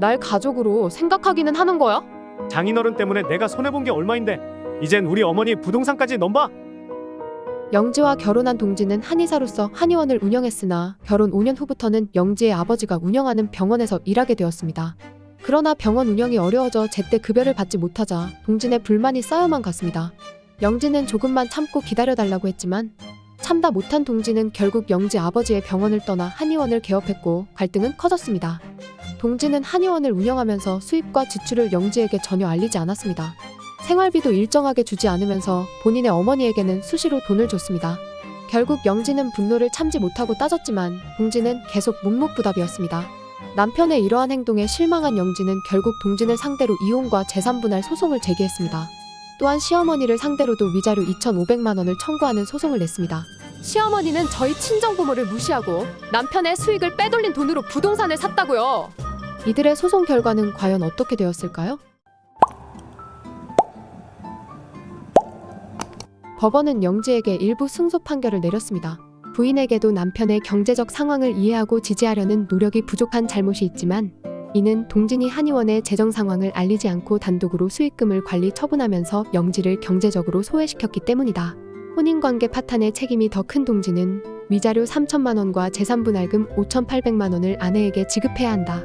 날 가족으로 생각하기는 하는 거야? 장인어른 때문에 내가 손해본 게 얼마인데 이젠 우리 어머니 부동산까지 넘봐? 영지와 결혼한 동지는 한의사로서 한의원을 운영했으나 결혼 5년 후부터는 영지의 아버지가 운영하는 병원에서 일하게 되었습니다. 그러나 병원 운영이 어려워져 제때 급여를 받지 못하자 동진의 불만이 쌓여만 갔습니다. 영지는 조금만 참고 기다려달라고 했지만 참다 못한 동진은 결국 영지 아버지의 병원을 떠나 한의원을 개업했고 갈등은 커졌습니다. 동진은 한의원을 운영하면서 수입과 지출을 영지에게 전혀 알리지 않았습니다. 생활비도 일정하게 주지 않으면서 본인의 어머니에게는 수시로 돈을 줬습니다. 결국 영지는 분노를 참지 못하고 따졌지만 동진은 계속 묵묵부답이었습니다. 남편의 이러한 행동에 실망한 영지는 결국 동진을 상대로 이혼과 재산분할 소송을 제기했습니다. 또한 시어머니를 상대로도 위자료 2,500만 원을 청구하는 소송을 냈습니다. 시어머니는 저희 친정부모를 무시하고 남편의 수익을 빼돌린 돈으로 부동산을 샀다고요. 이들의 소송 결과는 과연 어떻게 되었을까요? 법원은 영지에게 일부 승소 판결을 내렸습니다. 부인에게도 남편의 경제적 상황을 이해하고 지지하려는 노력이 부족한 잘못이 있지만 이는 동진이 한의원의 재정 상황을 알리지 않고 단독으로 수익금을 관리 처분하면서 영지를 경제적으로 소외시켰기 때문이다. 혼인관계 파탄의 책임이 더 큰 동진은 위자료 3천만 원과 재산분할금 5,800만 원을 아내에게 지급해야 한다.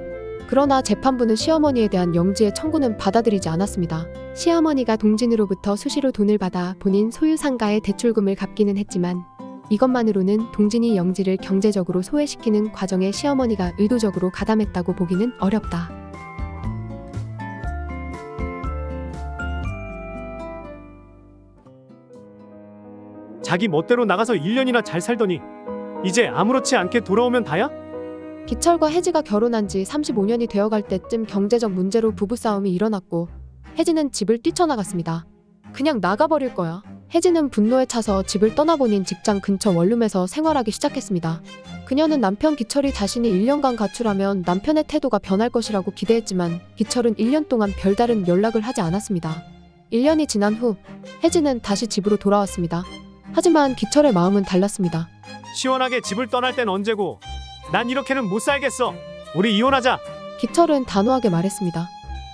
그러나 재판부는 시어머니에 대한 영지의 청구는 받아들이지 않았습니다. 시어머니가 동진으로부터 수시로 돈을 받아 본인 소유 상가의 대출금을 갚기는 했지만 이것만으로는 동진이 영지를 경제적으로 소외시키는 과정에 시어머니가 의도적으로 가담했다고 보기는 어렵다. 자기 멋대로 나가서 1년이나 잘 살더니 이제 아무렇지 않게 돌아오면 다야? 기철과 혜지가 결혼한 지 35년이 되어갈 때쯤 경제적 문제로 부부싸움이 일어났고 혜지는 집을 뛰쳐나갔습니다. 그냥 나가버릴 거야. 혜지는 분노에 차서 집을 떠나보닌 직장 근처 원룸에서 생활하기 시작했습니다. 그녀는 남편 기철이 자신이 1년간 가출하면 남편의 태도가 변할 것이라고 기대했지만 기철은 1년 동안 별다른 연락을 하지 않았습니다. 1년이 지난 후 혜지는 다시 집으로 돌아왔습니다. 하지만 기철의 마음은 달랐습니다. 시원하게 집을 떠날 땐 언제고 난 이렇게는 못 살겠어. 우리 이혼하자. 기철은 단호하게 말했습니다.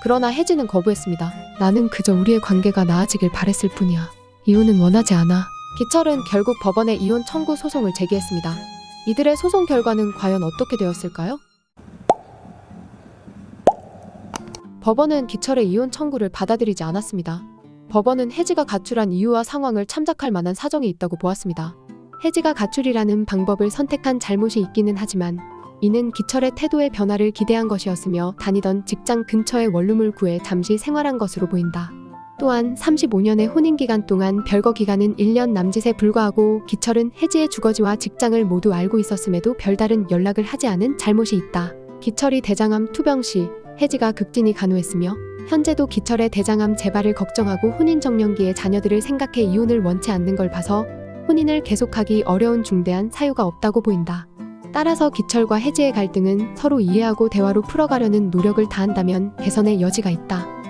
그러나 혜지는 거부했습니다. 나는 그저 우리의 관계가 나아지길 바랬을 뿐이야. 이혼은 원하지 않아. 기철은 결국 법원에 이혼 청구 소송을 제기했습니다. 이들의 소송 결과는 과연 어떻게 되었을까요? 법원은 기철의 이혼 청구를 받아들이지 않았습니다. 법원은 혜지가 가출한 이유와 상황을 참작할 만한 사정이 있다고 보았습니다. 혜지가 가출이라는 방법을 선택한 잘못이 있기는 하지만 이는 기철의 태도의 변화를 기대한 것이었으며 다니던 직장 근처의 원룸을 구해 잠시 생활한 것으로 보인다. 또한 35년의 혼인기간 동안 별거 기간은 1년 남짓에 불과하고 기철은 혜지의 주거지와 직장을 모두 알고 있었음에도 별다른 연락을 하지 않은 잘못이 있다. 기철이 대장암 투병 시 혜지가 극진히 간호했으며 현재도 기철의 대장암 재발을 걱정하고 혼인 정년기에 자녀들을 생각해 이혼을 원치 않는 걸 봐서 혼인을 계속하기 어려운 중대한 사유가 없다고 보인다. 따라서 기철과 혜지의 갈등은 서로 이해하고 대화로 풀어가려는 노력을 다한다면 개선의 여지가 있다.